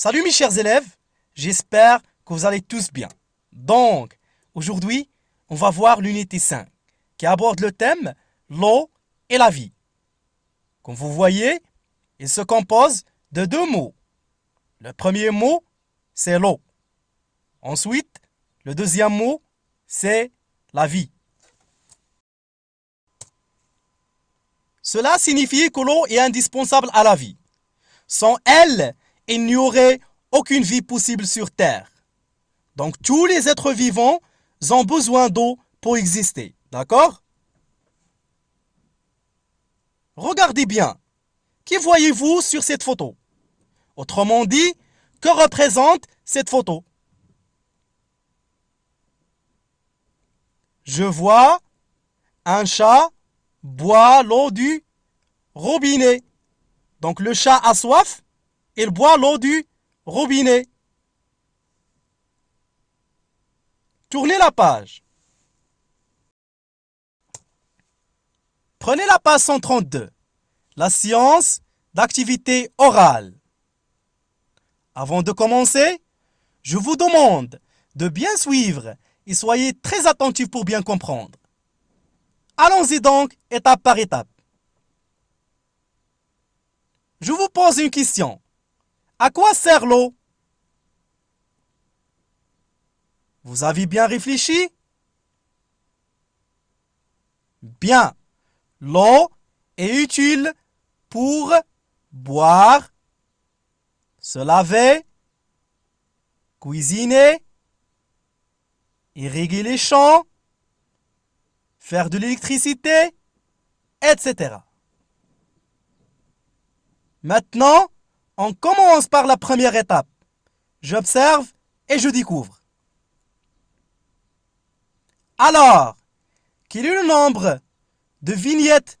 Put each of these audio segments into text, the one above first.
Salut mes chers élèves, j'espère que vous allez tous bien. Donc, aujourd'hui, on va voir l'unité 5 qui aborde le thème l'eau et la vie. Comme vous voyez, il se compose de deux mots. Le premier mot, c'est l'eau. Ensuite, le deuxième mot, c'est la vie. Cela signifie que l'eau est indispensable à la vie. Sans elle, il n'y aurait aucune vie possible sur Terre. Donc tous les êtres vivants ont besoin d'eau pour exister. D'accord? Regardez bien. Qui voyez-vous sur cette photo? Autrement dit, que représente cette photo? Je vois un chat boire l'eau du robinet. Donc le chat a soif, il boit l'eau du robinet. Tournez la page. Prenez la page 132. La science d'activité orale. Avant de commencer, je vous demande de bien suivre et soyez très attentifs pour bien comprendre. Allons-y donc, étape par étape. Je vous pose une question. À quoi sert l'eau? Vous avez bien réfléchi? Bien. L'eau est utile pour boire, se laver, cuisiner, irriguer les champs, faire de l'électricité, etc. Maintenant, on commence par la première étape. J'observe et je découvre. Alors, quel est le nombre de vignettes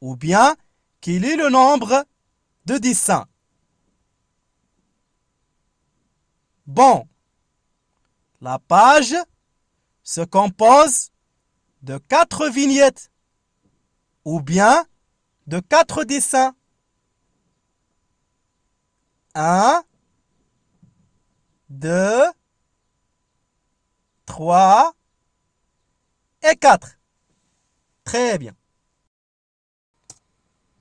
ou bien quel est le nombre de dessins? Bon, la page se compose de 4 vignettes ou bien de 4 dessins. 1, 2, 3 et 4. Très bien.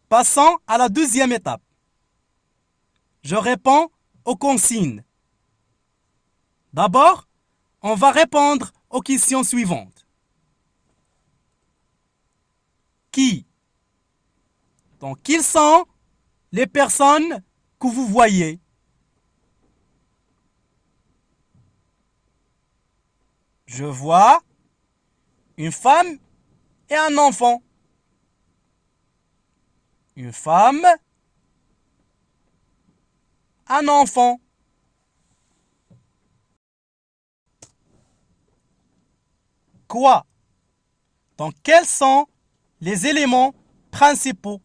Passons à la deuxième étape. Je réponds aux consignes. D'abord, on va répondre aux questions suivantes. Qui? Donc, qui sont les personnes que vous voyez? Je vois une femme et un enfant. Une femme, un enfant. Quoi? Donc, quels sont les éléments principaux?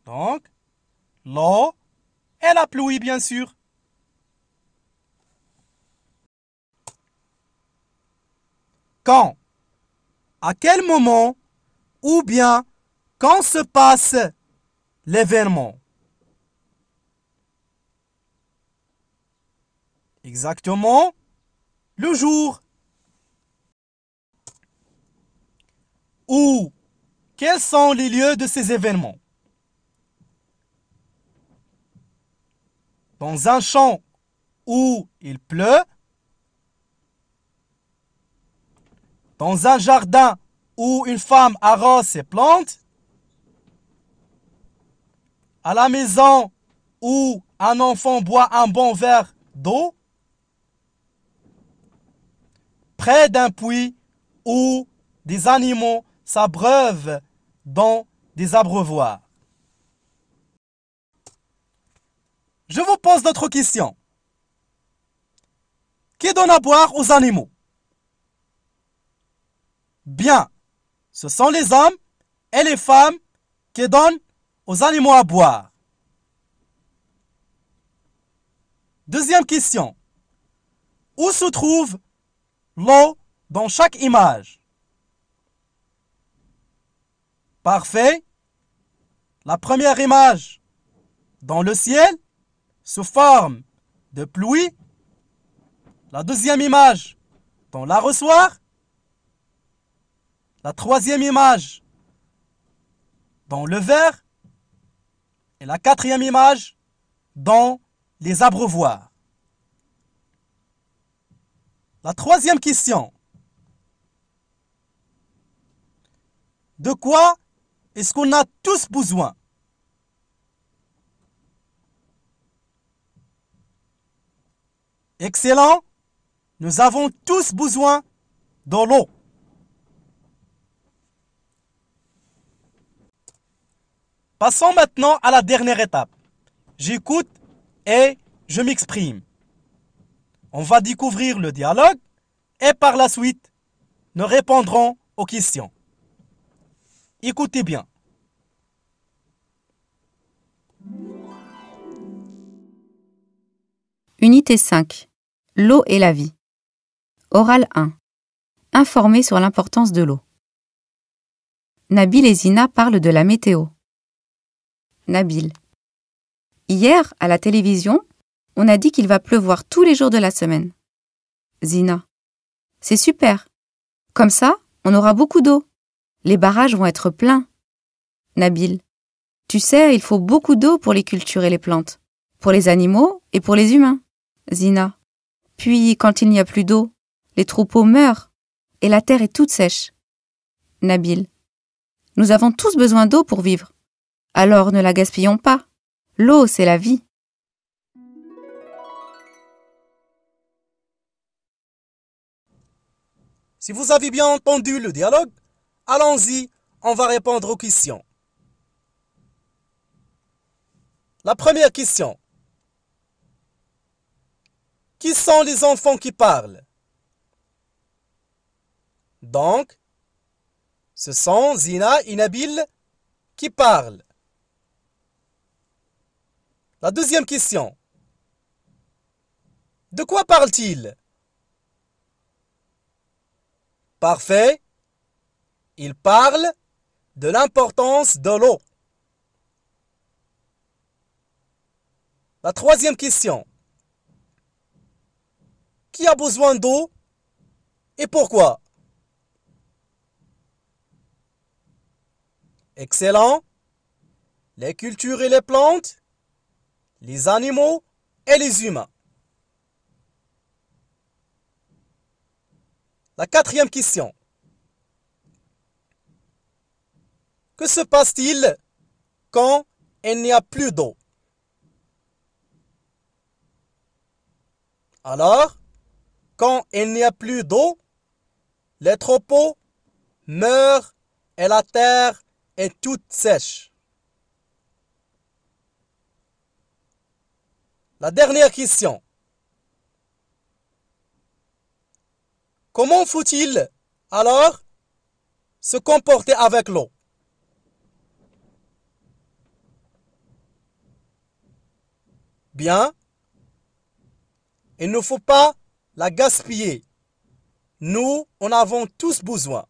Donc, l'eau et la pluie, bien sûr. Quand? À quel moment ou bien quand se passe l'événement? Exactement, le jour. Où? Quels sont les lieux de ces événements? Dans un champ où il pleut, dans un jardin où une femme arrose ses plantes, à la maison où un enfant boit un bon verre d'eau, près d'un puits où des animaux s'abreuvent dans des abreuvoirs. Je vous pose d'autres questions. Qui donne à boire aux animaux? Bien, ce sont les hommes et les femmes qui donnent aux animaux à boire. Deuxième question. Où se trouve l'eau dans chaque image? Parfait. La première image dans le ciel sous forme de pluie. La deuxième image dans l'arrosoir. La troisième image dans le verre. Et la quatrième image dans les abreuvoirs. La troisième question. De quoi est-ce qu'on a tous besoin? Excellent. Nous avons tous besoin de l'eau. Passons maintenant à la dernière étape. J'écoute et je m'exprime. On va découvrir le dialogue et par la suite, nous répondrons aux questions. Écoutez bien. Unité 5. L'eau et la vie. Oral 1. Informer sur l'importance de l'eau. Nabil et Zina parlent de la météo. Nabil. Hier, à la télévision, on a dit qu'il va pleuvoir tous les jours de la semaine. Zina. C'est super. Comme ça, on aura beaucoup d'eau. Les barrages vont être pleins. Nabil. Tu sais, il faut beaucoup d'eau pour les cultures et les plantes, pour les animaux et pour les humains. Zina. Puis, quand il n'y a plus d'eau, les troupeaux meurent et la terre est toute sèche. Nabil. Nous avons tous besoin d'eau pour vivre. Alors ne la gaspillons pas. L'eau, c'est la vie. Si vous avez bien entendu le dialogue, allons-y, on va répondre aux questions. La première question. Qui sont les enfants qui parlent? Donc, ce sont Zina et Nabil qui parlent. La deuxième question. De quoi parlent-ils? Parfait. Ils parlent de l'importance de l'eau. La troisième question. Qui a besoin d'eau et pourquoi? Excellent. Les cultures et les plantes, les animaux et les humains. La quatrième question. Que se passe-t-il quand il n'y a plus d'eau? Alors, quand il n'y a plus d'eau, les troupeaux meurent et la terre est toute sèche. La dernière question. Comment faut-il alors se comporter avec l'eau? Bien, il ne faut pas la gaspiller. Nous en avons tous besoin.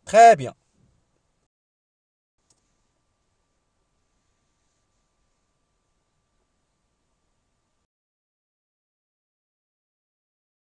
Très bien.